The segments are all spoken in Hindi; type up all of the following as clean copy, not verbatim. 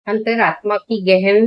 अंतरात्मा की गहन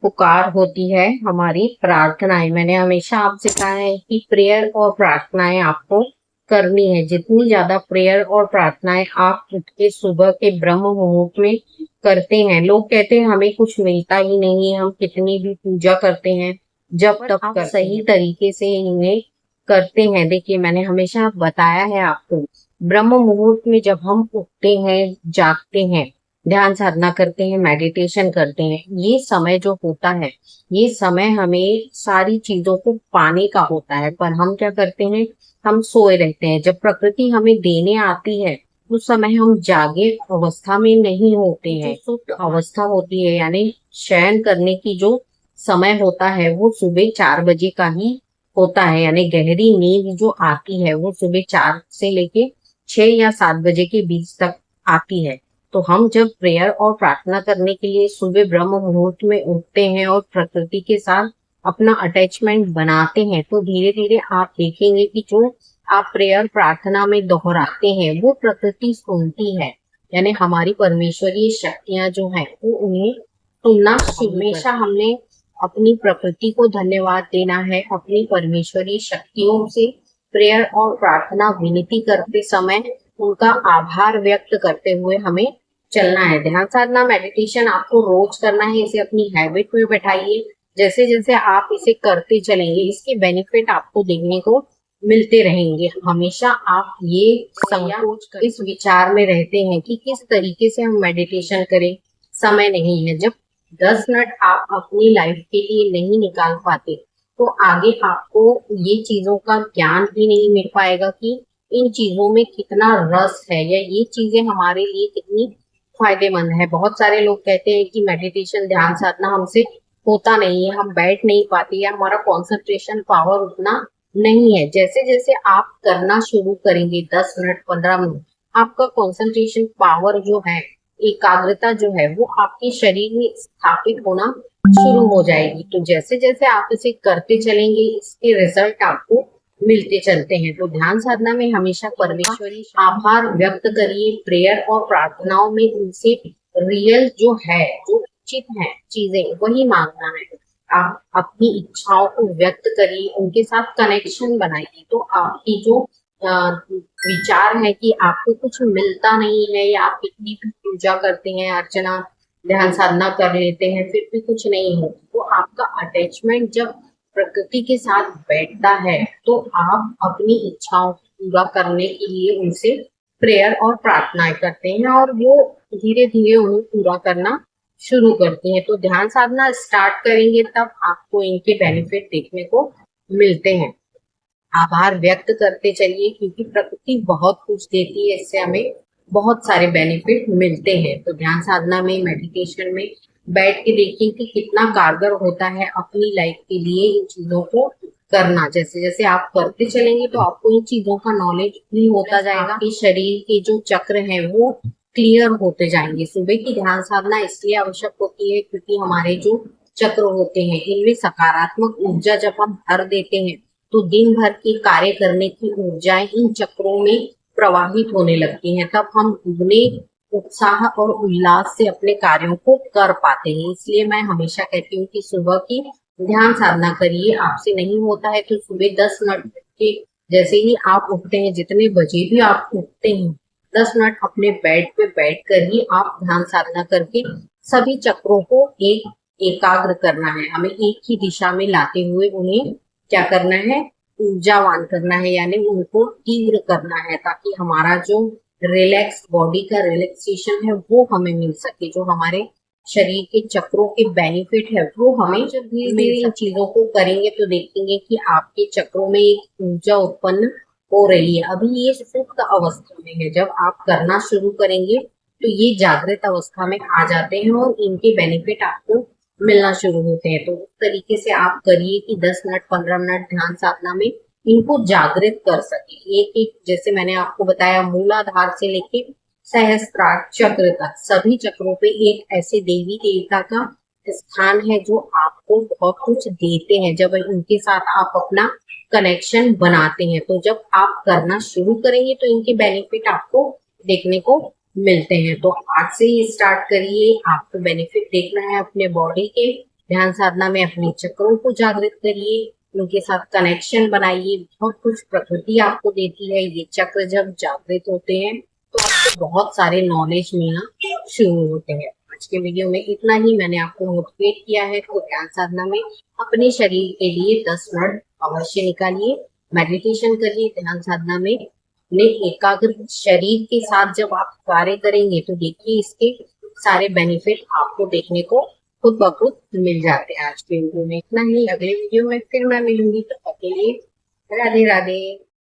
पुकार होती है हमारी प्रार्थनाएं। मैंने हमेशा आपसे कहा है कि प्रेयर और प्रार्थनाएं आपको करनी है। जितनी ज्यादा प्रेयर और प्रार्थनाएं आप उठ के सुबह के ब्रह्म मुहूर्त में करते हैं, लोग कहते हैं हमें कुछ मिलता ही नहीं है, हम कितनी भी पूजा करते हैं जब तक आप सही तरीके से इन्हें करते हैं। देखिए, मैंने हमेशा बताया है आपको, ब्रह्म मुहूर्त में जब हम उठते हैं, जागते हैं, ध्यान साधना करते हैं, मेडिटेशन करते हैं, ये समय जो होता है, ये समय हमें सारी चीजों को पाने का होता है। पर हम क्या करते हैं, हम सोए रहते हैं। जब प्रकृति हमें देने आती है उस समय हम जागे अवस्था में नहीं होते हैं। सुप्त अवस्था होती है, यानी शयन करने की जो समय होता है वो सुबह 4 बजे का ही होता है। यानी गहरी नींद जो आती है वो सुबह 4 से लेके 6 या 7 बजे के बीच तक आती है। तो हम जब प्रेयर और प्रार्थना करने के लिए सुबह ब्रह्म मुहूर्त में उठते हैं और प्रकृति के साथ अपना अटैचमेंट बनाते हैं, तो धीरे धीरे आप देखेंगे कि जो आप प्रेयर प्रार्थना में दोहराते हैं वो प्रकृति सुनती है। यानी हमारी परमेश्वरीय शक्तियां जो हैं वो उन्हें सुनना। हमेशा हमने अपनी प्रकृति को धन्यवाद देना है। अपनी परमेश्वरीय शक्तियों से प्रेयर और प्रार्थना विनती करते समय उनका आभार व्यक्त करते हुए हमें चलना है। ध्यान साधना मेडिटेशन आपको रोज करना है। इसे अपनी हैबिट में बैठाइए। जैसे जैसे आप इसे करते चलेंगे, इसके बेनिफिट आपको देखने को मिलते रहेंगे। हमेशा आप ये संकोच इस विचार में रहते हैं कि किस तरीके से हम मेडिटेशन करें, समय नहीं है। जब 10 मिनट आप अपनी लाइफ के लिए नहीं निकाल पाते तो आगे आपको ये चीजों का ज्ञान भी नहीं मिल पाएगा कि इन चीजों में कितना रस है या ये चीजें हमारे लिए कितनी फायदेमंद है। बहुत सारे लोग कहते हैं कि मेडिटेशन ध्यान साधना हमसे होता नहीं है, हम बैठ नहीं पाते या हमारा कंसंट्रेशन पावर उतना नहीं है। जैसे जैसे आप करना शुरू करेंगे 10 मिनट 15 मिनट, आपका कंसंट्रेशन पावर जो है, एकाग्रता जो है वो आपके शरीर में स्थापित होना शुरू हो जाएगी। तो जैसे जैसे आप इसे करते चलेंगे इसके रिजल्ट आपको मिलते चलते हैं। तो ध्यान साधना में हमेशा परमेश्वरी आभार व्यक्त करिए। प्रेयर और प्रार्थनाओं में उनसे रियल जो है, जो उचित है चीजें, वही मांगना है। आप अपनी इच्छाओं को व्यक्त करिए, उनके साथ कनेक्शन बनाइए। तो आपकी जो विचार है कि आपको कुछ मिलता नहीं है या आप कितनी भी पूजा करते हैं, अर्चना ध्यान साधना कर लेते हैं, फिर भी कुछ नहीं हो, तो आपका अटैचमेंट जब प्रकृति के साथ बैठता है तो आप अपनी इच्छाओं को पूरा करने के लिए उनसे प्रेयर और प्रार्थनाएं करते हैं और वो धीरे धीरे उन्हें पूरा करना शुरू करते हैं। तो ध्यान साधना स्टार्ट करेंगे तब आपको इनके बेनिफिट देखने को मिलते हैं। आभार व्यक्त करते चलिए क्योंकि प्रकृति बहुत कुछ देती है, इससे हमें बहुत सारे बेनिफिट मिलते हैं। तो ध्यान साधना में, मेडिटेशन में बैठ के देखिए कि कितना कारगर होता है अपनी लाइफ के लिए इन चीजों को करना। जैसे जैसे आप करते चलेंगे तो आपको इन चीजों का नॉलेज भी होता जाएगा कि शरीर के जो चक्र हैं वो क्लियर होते जाएंगे। सुबह की ध्यान साधना इसलिए आवश्यक होती है क्योंकि हमारे जो चक्र होते हैं इनमें सकारात्मक ऊर्जा जब हम भर देते हैं तो दिन भर के कार्य करने की ऊर्जाएं इन चक्रों में प्रवाहित होने लगती हैं। तब हम दुगने उत्साह और उल्लास से अपने कार्यों को कर पाते हैं। इसलिए मैं हमेशा कहती हूँ कि सुबह की ध्यान साधना करिए। आपसे नहीं होता है तो सुबह 10 मिनट के, जैसे ही आप उठते हैं, जितने बजे भी आप उठते हैं, 10 मिनट अपने बेड पे बैठ कर ही आप ध्यान साधना करके सभी चक्रों को एकाग्र करना है। हमें एक ही दिशा में लाते हुए उन्हें क्या करना है, ऊर्जावान करना है, यानी उनको तीव्र करना है ताकि हमारा जो रिलैक्स बॉडी का रिलैक्सेशन है वो हमें मिल सके। जो हमारे शरीर के चक्रों के बेनिफिट है वो हमें, जब धीरे धीरे इन चीजों को करेंगे तो देखेंगे कि आपके चक्रों में एक ऊर्जा उत्पन्न हो रही है। अभी ये सुप्त अवस्था में है, जब आप करना शुरू करेंगे तो ये जागृत अवस्था में आ जाते हैं और इनके बेनिफिट आपको मिलना शुरू होते हैं। तो उस तरीके से आप करिए कि 10 मिनट 15 मिनट ध्यान साधना में इनको जागृत कर सके। एक एक, जैसे मैंने आपको बताया, मूलाधार से लेके सहस्त्रार चक्र तक सभी चक्रों पे एक ऐसे देवी देवता का स्थान है जो आपको बहुत कुछ देते हैं जब इनके साथ आप अपना कनेक्शन बनाते हैं। तो जब आप करना शुरू करेंगे तो इनके बेनिफिट आपको देखने को मिलते हैं। तो आज से ही स्टार्ट करिए, आपको बेनिफिट देखना है अपने बॉडी के। ध्यान साधना में अपने चक्रों को जागृत करिए, उनके साथ कनेक्शन बनाइए। बहुत कुछ प्रकृति आपको देती है। ये चक्र जब जागृत होते हैं तो आपको बहुत सारे नॉलेज मिलना शुरू होते हैं। आज के वीडियो में इतना ही। मैंने आपको मोटिवेट किया है तो ध्यान साधना में अपने शरीर के लिए 10 मिनट अवश्य निकालिए। मेडिटेशन करिए ध्यान साधना में अपने एकाग्र शरीर के साथ। जब आप कार्य करेंगे तो देखिए इसके सारे बेनिफिट आपको देखने को खुद ब खुद मिल जाते हैं। आज के वीडियो में इतना ही। अगले वीडियो में फिर मैं मिलूंगी, तब तक के लिए राधे राधे।